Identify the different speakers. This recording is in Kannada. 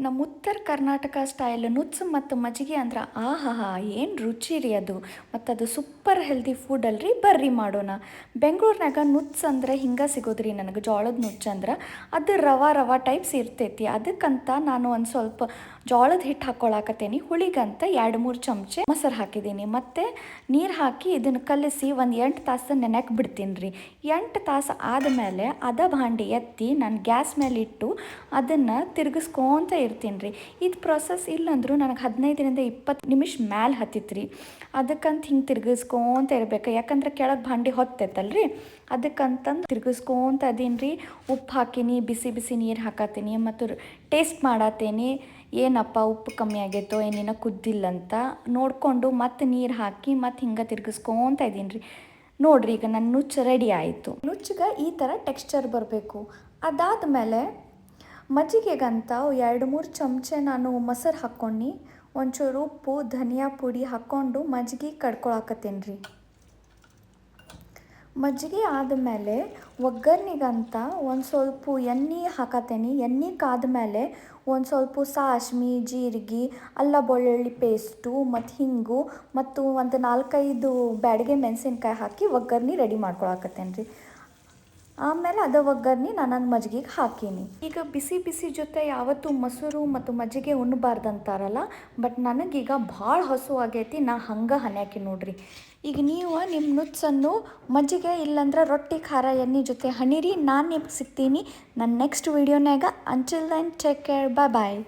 Speaker 1: ನಮ್ಮ ಉತ್ತರ ಕರ್ನಾಟಕ ಸ್ಟೈಲ್ ನುಚ್ಚು ಮತ್ತು ಮಜ್ಜಿಗೆ ಅಂದ್ರೆ ಆಹಾಹಾ ಏನು ರುಚಿ ರೀ ಅದು. ಮತ್ತು ಅದು ಸೂಪರ್ ಹೆಲ್ದಿ ಫುಡ್ ಅಲ್ರಿ. ಬರ್ರಿ ಮಾಡೋಣ. ಬೆಂಗಳೂರಿನಾಗ ನುಚ್ಚು ಅಂದ್ರೆ ಹಿಂಗೆ ಸಿಗೋದ್ರಿ ನನಗೆ. ಜೋಳದ ನುಚ್ಚು ಅಂದ್ರೆ ಅದು ರವಾ ಟೈಪ್ಸ್ ಇರ್ತೈತಿ. ಅದಕ್ಕಂತ ನಾನು ಒಂದು ಸ್ವಲ್ಪ ಜೋಳದ ಹಿಟ್ಟು ಹಾಕ್ಕೊಳಕತ್ತೇನಿ. ಹುಳಿಗಂತ 2-3 ಚಮಚೆ ಮೊಸರು ಹಾಕಿದ್ದೀನಿ. ಮತ್ತು ನೀರು ಹಾಕಿ ಇದನ್ನು ಕಲಸಿ ಒಂದು 8 ತಾಸು ನೆನೆಕ್ಕೆ ಬಿಡ್ತೀನಿ ರೀ. 8 ತಾಸು ಆದಮೇಲೆ ಭಾಂಡಿ ಎತ್ತಿ ನಾನು ಗ್ಯಾಸ್ ಮೇಲೆ ಇಟ್ಟು ಅದನ್ನು ತಿರುಗಿಸ್ಕೊತ ಇರ್ತೀನಿ ರೀ. ಇದು ಪ್ರೊಸೆಸ್ ಇಲ್ಲಂದ್ರೂ ನನಗೆ 15-20 ನಿಮಿಷ ಮ್ಯಾಲೆ ಹತ್ತಿತ್ತು ರೀ. ಅದಕ್ಕಂತ ಹಿಂಗೆ ತಿರುಗಿಸ್ಕೊತ ಇರ್ಬೇಕು, ಯಾಕಂದ್ರೆ ಕೆಳಗೆ ಭಾಂಡಿ ಹೊತ್ತೈತಲ್ರಿ. ಅದಕ್ಕಂತಂದು ತಿರುಗಿಸ್ಕೊತ ಅದೀನಿ ರೀ. ಉಪ್ಪು ಹಾಕೀನಿ, ಬಿಸಿ ನೀರು ಹಾಕತ್ತೀನಿ ಮತ್ತು ಟೇಸ್ಟ್ ಮಾಡತ್ತೀನಿ. ಏನಪ್ಪ ಉಪ್ಪು ಕಮ್ಮಿ ಆಗೈತೋ ಏನೇನೋ ಕುದ್ದಿಲ್ಲ ಅಂತ ನೋಡಿಕೊಂಡು ಮತ್ತೆ ನೀರು ಹಾಕಿ ಮತ್ತು ಹಿಂಗೆ ತಿರುಗಿಸ್ಕೊತ ಇದ್ದೀನಿ ರೀ. ನೋಡಿರಿ, ಈಗ ನನ್ನ ನುಚ್ಚು ರೆಡಿ ಆಯಿತು. ನುಚ್ಚಿಗೆ ಈ ಥರ ಟೆಕ್ಸ್ಚರ್ ಬರಬೇಕು. ಅದಾದಮೇಲೆ ಮಜ್ಜಿಗೆಗಂತ 2-3 ಚಮಚೆ ನಾನು ಮೊಸರು ಹಾಕ್ಕೊಂಡು ಒಂಚೂರು ಉಪ್ಪು ಧನಿಯಾ ಪುಡಿ ಹಾಕ್ಕೊಂಡು ಮಜ್ಜಿಗೆ ಕಡ್ಕೊಳಕತ್ತೀನಿ ರೀ. ಮಜ್ಜಿಗೆ ಆದಮೇಲೆ ಒಗ್ಗರ್ನಿಗಂತ ಒಂದು ಸ್ವಲ್ಪ ಎಣ್ಣೆ ಹಾಕತ್ತೇನೆ. ಎಣ್ಣೆ ಕಾದ್ಮೇಲೆ ಒಂದು ಸ್ವಲ್ಪ ಸಾಸ್ಮಿ, ಜೀರಿಗೆ, ಅಲ್ಲ ಬೆಳ್ಳುಳ್ಳಿ ಪೇಸ್ಟು ಮತ್ತು ಹಿಂಗು ಮತ್ತು ಒಂದು 4-5 ಬ್ಯಾಡಗೆ ಮೆಣಸಿನ್ಕಾಯಿ ಹಾಕಿ ಒಗ್ಗರ್ನಿ ರೆಡಿ ಮಾಡ್ಕೊಳಕತ್ತೇನೆ ರೀ. ಆಮೇಲೆ ಒಗ್ಗರ್ನಿ ನಾನು ಮಜ್ಜಿಗೆಗೆ ಹಾಕೀನಿ. ಈಗ ಬಿಸಿ ಜೊತೆ ಯಾವತ್ತೂ ಮೊಸರು ಮತ್ತು ಮಜ್ಜಿಗೆ ಉಣ್ಣಬಾರ್ದಂತಾರಲ್ಲ. ಬಟ್ ನನಗೀಗ ಭಾಳ ಹಸು ಆಗೈತಿ, ನಾ ಹಂಗೆ ಹನ್ಯಾಕಿ ನೋಡ್ರಿ. ಈಗ ನೀವು ನಿಮ್ಮ ನುಚ್ಚನ್ನು ಮಜ್ಜಿಗೆ ಇಲ್ಲಾಂದ್ರೆ ರೊಟ್ಟಿ ಖಾರ ಎಣ್ಣೆ ಜೊತೆ ಹಣಿರಿ. ನಾನು ನಿಮ್ಗೆ ಸಿಗ್ತೀನಿ ನನ್ನ ನೆಕ್ಸ್ಟ್ ವೀಡಿಯೋನಾಗ. ಅಂಟಿಲ್ ದೆನ್ ಟೇಕ್ ಕೇರ್, ಬಾಯ್.